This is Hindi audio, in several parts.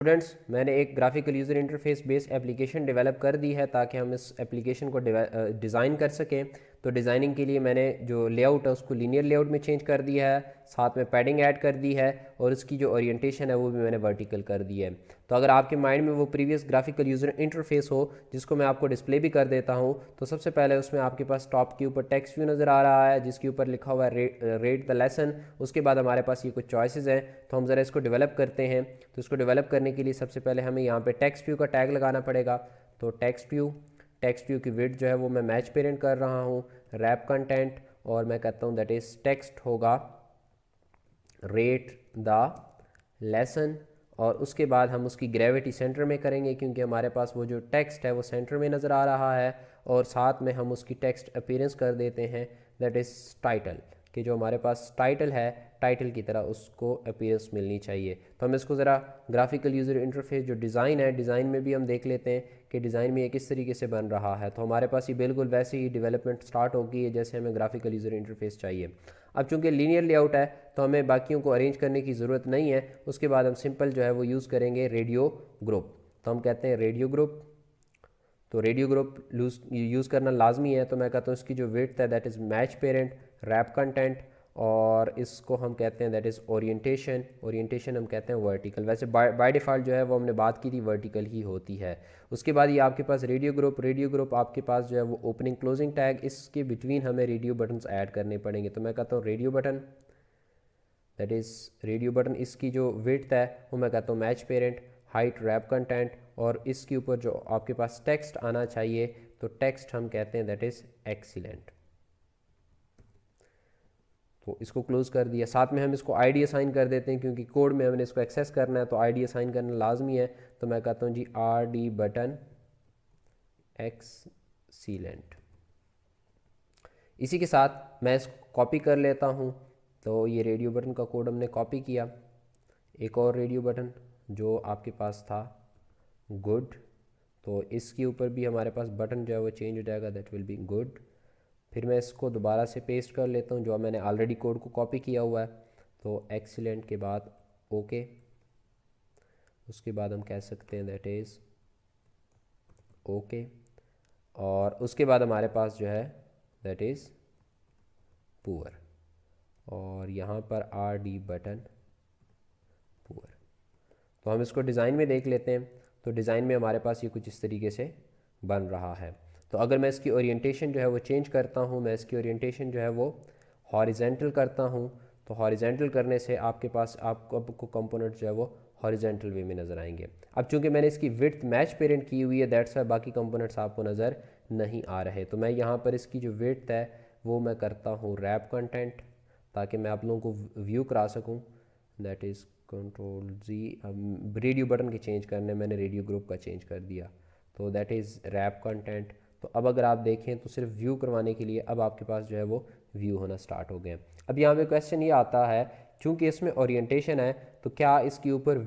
स्टूडेंट्स, मैंने एक graphical user interface based application develop कर दी है ताकि हम इस एप्लीकेशन को डिज़ाइन कर सकें। तो डिज़ाइनिंग के लिए मैंने जो लेआउट है उसको लीनियर लेआउट में चेंज कर दिया है, साथ में पैडिंग ऐड कर दी है और उसकी जो ओरिएंटेशन है वो भी मैंने वर्टिकल कर दी है। तो अगर आपके माइंड में वो प्रीवियस ग्राफिकल यूज़र इंटरफेस हो जिसको मैं आपको डिस्प्ले भी कर देता हूँ, तो सबसे पहले उसमें आपके पास टॉप के ऊपर टेक्स्ट व्यू नज़र आ रहा है जिसके ऊपर लिखा हुआ है रेट द लेसन। उसके बाद हमारे पास ये कुछ चॉइसेस हैं, तो हम ज़रा इसको डेवलप करते हैं। तो इसको डेवलप करने के लिए सबसे पहले हमें यहाँ पे टेक्स्ट व्यू का टैग लगाना पड़ेगा। तो टेक्स्ट व्यू की विड्थ जो है वो मैं मैच पेरेंट कर रहा हूँ, रैप कंटेंट, और मैं कहता हूँ दैट इज़ टेक्स्ट होगा रेट द लेसन। और उसके बाद हम उसकी ग्रेविटी सेंटर में करेंगे क्योंकि हमारे पास वो जो टेक्स्ट है वो सेंटर में नज़र आ रहा है। और साथ में हम उसकी टेक्स्ट अपीयरेंस कर देते हैं दैट इज़ टाइटल, कि जो हमारे पास टाइटल है टाइटल की तरह उसको अपीयरेंस मिलनी चाहिए। तो हम इसको ज़रा ग्राफिकल यूज़र इंटरफेस जो डिज़ाइन है, डिज़ाइन में भी हम देख लेते हैं कि डिज़ाइन में ये किस तरीके से बन रहा है। तो हमारे पास ये बिल्कुल वैसे ही डेवलपमेंट स्टार्ट होगी जैसे हमें ग्राफिकल यूज़र इंटरफेस चाहिए। अब चूंकि लीनियर लेआउट है तो हमें बाकियों को अरेंज करने की ज़रूरत नहीं है। उसके बाद हम सिंपल जो है वो यूज़ करेंगे रेडियो ग्रुप। तो हम कहते हैं रेडियो ग्रुप। तो रेडियो ग्रुप यूज़ करना लाजमी है। तो मैं कहता हूँ इसकी जो विड्थ है that is match parent wrap content, और इसको हम कहते हैं दैट इज़ ओरिएंटेशन। ओरिएंटेशन हम कहते हैं वर्टिकल। वैसे बाय डिफ़ॉल्ट जो है वो हमने बात की थी वर्टिकल ही होती है। उसके बाद ये आपके पास रेडियो ग्रुप आपके पास जो है वो ओपनिंग क्लोजिंग टैग, इसके बिटवीन हमें रेडियो बटन्स ऐड करने पड़ेंगे। तो मैं कहता हूँ radio button, that is radio button, इसकी जो विड्थ है वो मैं कहता हूँ match parent height wrap content, और इसके ऊपर जो आपके पास टेक्स्ट आना चाहिए तो टेक्स्ट हम कहते हैं दैट इज़ एक्सीलेंट। तो इसको क्लोज कर दिया। साथ में हम इसको आईडी असाइन कर देते हैं क्योंकि कोड में हमने इसको एक्सेस करना है तो आईडी असाइन करना लाजमी है। तो मैं कहता हूँ जी आर डी बटन एक्सीलेंट। इसी के साथ मैं इसको कॉपी कर लेता हूँ। तो ये रेडियो बटन का कोड हमने कॉपी किया। एक और रेडियो बटन जो आपके पास था गुड, तो इसके ऊपर भी हमारे पास बटन जो है वो चेंज हो जाएगा, दैट विल बी गुड। फिर मैं इसको दोबारा से पेस्ट कर लेता हूँ जो मैंने ऑलरेडी कोड को कॉपी किया हुआ है। तो एक्सीलेंट के बाद ओके, उसके बाद हम कह सकते हैं दैट इज़ ओके, और उसके बाद हमारे पास जो है दैट इज़ पुअर, और यहाँ पर आर डी बटन पुअर। तो हम इसको डिज़ाइन में देख लेते हैं। तो डिज़ाइन में हमारे पास ये कुछ इस तरीके से बन रहा है। तो अगर मैं इसकी ओरिएंटेशन जो है वो चेंज करता हूँ, मैं इसकी ओरिएंटेशन जो है वो हॉरिजेंटल करता हूँ, तो हॉरिजेंटल करने से आपके पास आपको कंपोनेंट जो है वो हॉरिजेंटल वे में नज़र आएंगे। अब चूंकि मैंने इसकी विड्थ मैच पेरेंट की हुई है दैट्स वाई बाकी कंपोनेंट्स आपको नज़र नहीं आ रहे। तो मैं यहाँ पर इसकी जो विड्थ है वो मैं करता हूँ रैप कंटेंट ताकि मैं आप लोगों को व्यू करा सकूँ। दैट इज़ कंट्रोल जी, रेडियो बटन के चेंज करने मैंने रेडियो ग्रुप का चेंज कर दिया। तो दैट इज़ रैप कंटेंट। तो अब अगर आप देखें तो सिर्फ व्यू करवाने के लिए अब आपके पास जो है वो व्यू होना स्टार्ट हो गए। अब यहाँ पे क्वेश्चन ये आता है, चूंकि इसमें ओरिएंटेशन है तो क्या इसके ऊपर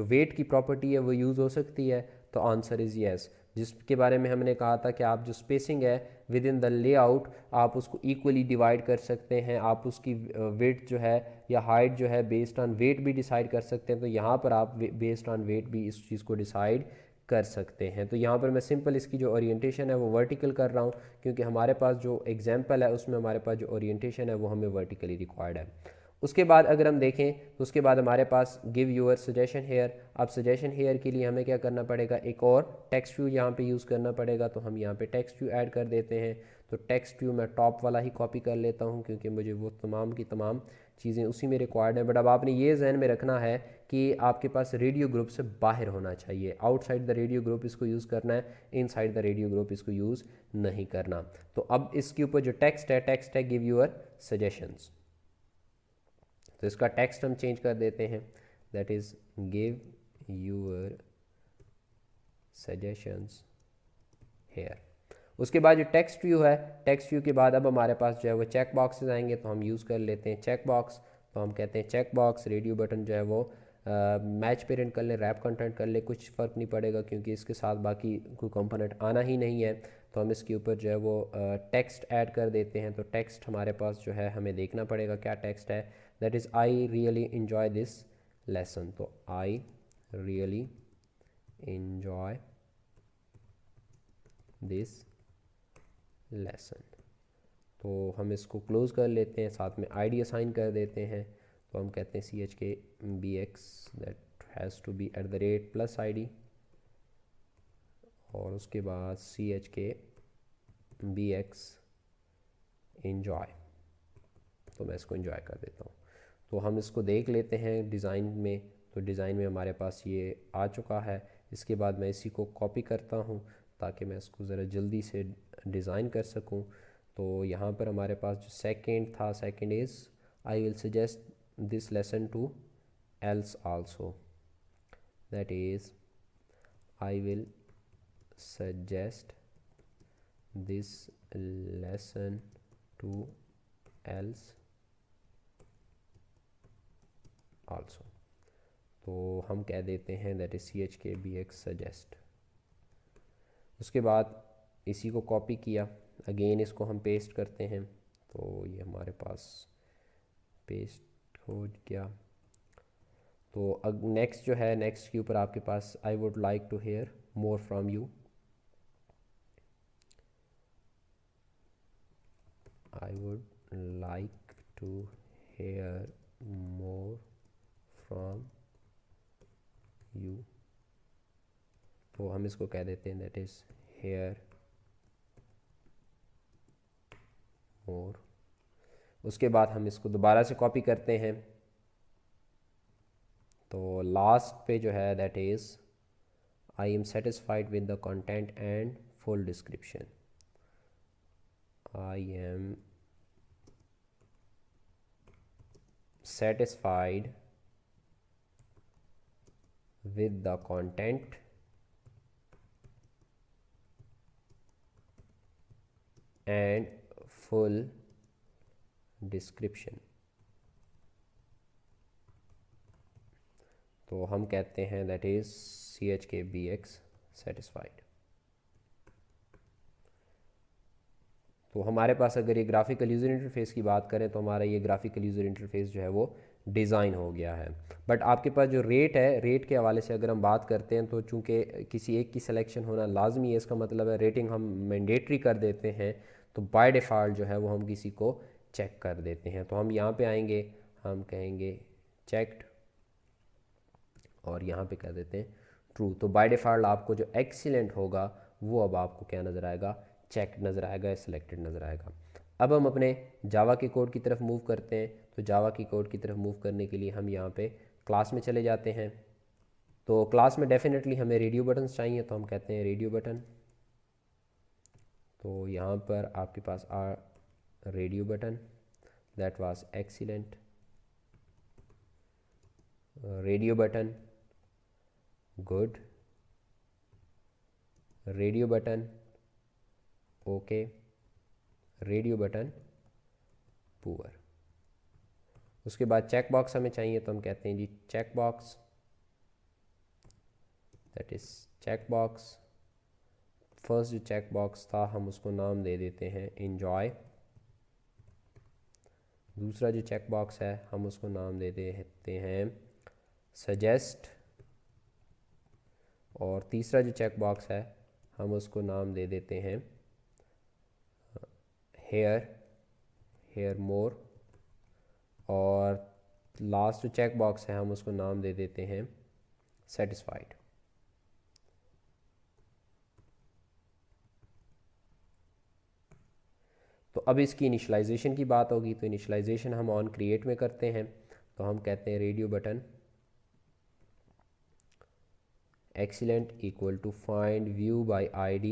वेट की प्रॉपर्टी है वो यूज़ हो सकती है? तो आंसर इज़ येस। जिसके बारे में हमने कहा था कि आप जो स्पेसिंग है विद इन द लेआउट आप उसको इक्वली डिवाइड कर सकते हैं, आप उसकी वेट जो है या हाइट जो है बेस्ड ऑन वेट भी डिसाइड कर सकते हैं। तो यहाँ पर आप बेस्ड ऑन वेट भी इस चीज़ को डिसाइड कर सकते हैं। तो यहाँ पर मैं सिंपल इसकी जो ओरिएंटेशन है वो वर्टिकल कर रहा हूँ क्योंकि हमारे पास जो एग्जाम्पल है उसमें हमारे पास जो ओरिएंटेशन है वो हमें वर्टिकली रिक्वायर्ड है। उसके बाद अगर हम देखें तो उसके बाद हमारे पास गिव यूअर सजेशन हेयर। अब सजेशन हेयर के लिए हमें क्या करना पड़ेगा, एक और टेक्स्ट व्यू यहाँ पे यूज़ करना पड़ेगा। तो हम यहाँ पे टेक्स्ट व्यू ऐड कर देते हैं। तो टेक्स्ट व्यू मैं टॉप वाला ही कॉपी कर लेता हूँ क्योंकि मुझे वो तमाम की तमाम चीज़ें उसी में रिक्वायर्ड है। बट अब आपने ये जहन में रखना है कि आपके पास रेडियो ग्रुप से बाहर होना चाहिए, आउटसाइड द रेडियो ग्रुप इसको यूज़ करना है, इनसाइड द रेडियो ग्रुप इसको यूज़ नहीं करना। तो अब इसके ऊपर जो टेक्स्ट है गिव यूअर सजेशंस। तो इसका टेक्स्ट हम चेंज कर देते हैं, that is give your suggestions here. उसके बाद जो टेक्स्ट व्यू है, टेक्स्ट व्यू के बाद अब हमारे पास जो है वो चेक बॉक्सेस आएंगे। तो हम यूज़ कर लेते हैं चेक बॉक्स। तो हम कहते हैं चेक बॉक्स रेडियो बटन जो है वो मैच पेरेंट कर ले, रैप कंटेंट कर ले, कुछ फ़र्क नहीं पड़ेगा क्योंकि इसके साथ बाकी कोई कंपोनेंट आना ही नहीं है। तो हम इसके ऊपर जो है वो टेक्स्ट ऐड कर देते हैं। तो टेक्स्ट हमारे पास जो है हमें देखना पड़ेगा क्या टेक्स्ट है, that is I really enjoy this lesson. तो I really enjoy this lesson। तो हम इसको क्लोज़ कर लेते हैं, साथ में आईडी असाइन कर देते हैं। तो हम कहते हैं CHKBX that has to be @+ ID, और उसके बाद CHKBX enjoy। तो मैं इसको enjoy कर देता हूँ। तो हम इसको देख लेते हैं डिज़ाइन में। तो डिज़ाइन में हमारे पास ये आ चुका है। इसके बाद मैं इसी को कॉपी करता हूँ ताकि मैं इसको ज़रा जल्दी से डिज़ाइन कर सकूँ। तो यहाँ पर हमारे पास जो सेकंड था, second is I will suggest this lesson to else also, that is I will suggest this lesson to else also. तो हम कह देते हैं दैट इज़ CHKBX सजेस्ट। उसके बाद इसी को कॉपी किया, अगेन इसको हम पेस्ट करते हैं। तो ये हमारे पास पेस्ट हो गया। तो अब नेक्स्ट जो है, नेक्स्ट के ऊपर आपके पास I would like to hear more from you, I would like to hear more from you. तो हम इसको कह देते हैं दैट इज़ हेयर मोर। उसके बाद हम इसको दोबारा से कॉपी करते हैं। तो लास्ट पे जो है that is I am satisfied with the content and full description, I am satisfied with the content and full description। तो हम कहते हैं दैट इज़ CHKBX satisfied। तो हमारे पास अगर ये ग्राफिकल यूज़र इंटरफेस की बात करें तो हमारा ये ग्राफिकल यूज़र इंटरफेस जो है वो डिज़ाइन हो गया है। बट आपके पास जो रेट है, रेट के हवाले से अगर हम बात करते हैं तो चूँकि किसी एक की सिलेक्शन होना लाजमी है, इसका मतलब है रेटिंग हम मैंडेटरी कर देते हैं। तो बाय डिफ़ॉल्ट जो है वो हम किसी को चेक कर देते हैं। तो हम यहाँ पे आएंगे, हम कहेंगे चेक्ड, और यहाँ पे कह देते हैं ट्रू। तो बाय डिफ़ॉल्ट आपको जो एक्सीलेंट होगा वो अब आपको क्या नज़र आएगा, चेक नज़र आएगा, सिलेक्टेड नज़र आएगा। अब हम अपने जावा के कोड की तरफ मूव करते हैं। तो जावा की कोड की तरफ मूव करने के लिए हम यहाँ पे क्लास में चले जाते हैं। तो क्लास में डेफिनेटली हमें रेडियो बटन चाहिए, तो हम कहते हैं रेडियो बटन। तो यहाँ पर आपके पास radio button, that was excellent, radio button good, radio button okay, radio button poor. उसके बाद चेक बॉक्स हमें चाहिए, तो हम कहते हैं जी check box, that is check box. First जो चेक बॉक्स था हम उसको नाम दे देते हैं एन्जॉय। दूसरा जो चेक बॉक्स है हम उसको नाम दे देते हैं सजेस्ट। और तीसरा जो चेक बॉक्स है हम उसको नाम दे देते हैं हेयर मोर। और लास्ट जो चेक बॉक्स है हम उसको नाम दे देते हैं सेटिस्फाइड। तो अब इसकी इनिशलाइजेशन की बात होगी। तो इनिशलाइजेशन हम ऑन क्रिएट में करते हैं। तो हम कहते हैं radio button excellent equal to find view by ID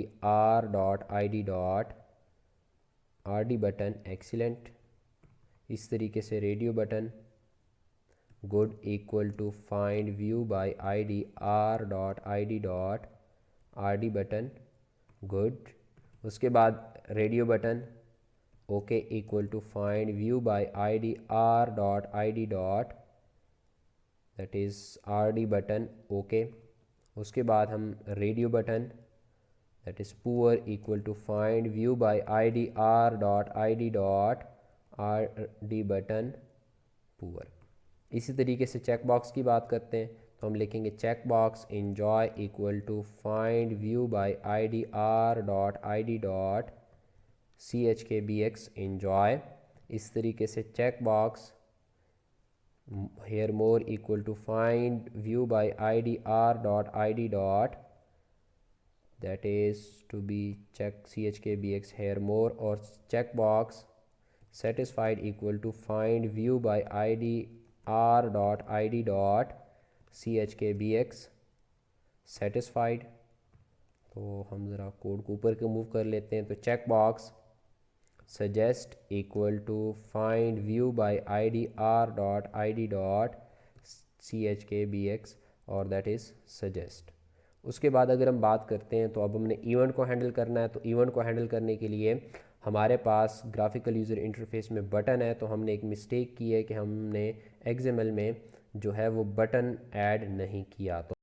r.id button excellent. इस तरीके से radio button good equal to find view by ID r.id button good. उसके बाद radio button okay equal to find view by ID r.id that is RD button okay. उसके बाद हम radio button that is poor equal to find view by ID r.id RD button poor. इसी तरीके से चेक बॉक्स की बात करते हैं। तो हम लिखेंगे check box enjoy equal to find view by id r.id.chkbx enjoy। इस तरीके से check box here more equal to find view by id r.id. that is to be check chkbx here more, और check box satisfied equal to find view by id r.id.chkbx satisfied। तो हम ज़रा कोड को ऊपर के मूव कर लेते हैं। तो check box suggest equal to find view by id r.id.chkbx और that is suggest। उसके बाद अगर हम बात करते हैं तो अब हमने इवेंट को हैंडल करना है। तो इवेंट को हैंडल करने के लिए हमारे पास ग्राफिकल यूज़र इंटरफेस में बटन है, तो हमने एक मिस्टेक की है कि हमने XML में जो है वो बटन ऐड नहीं किया। तो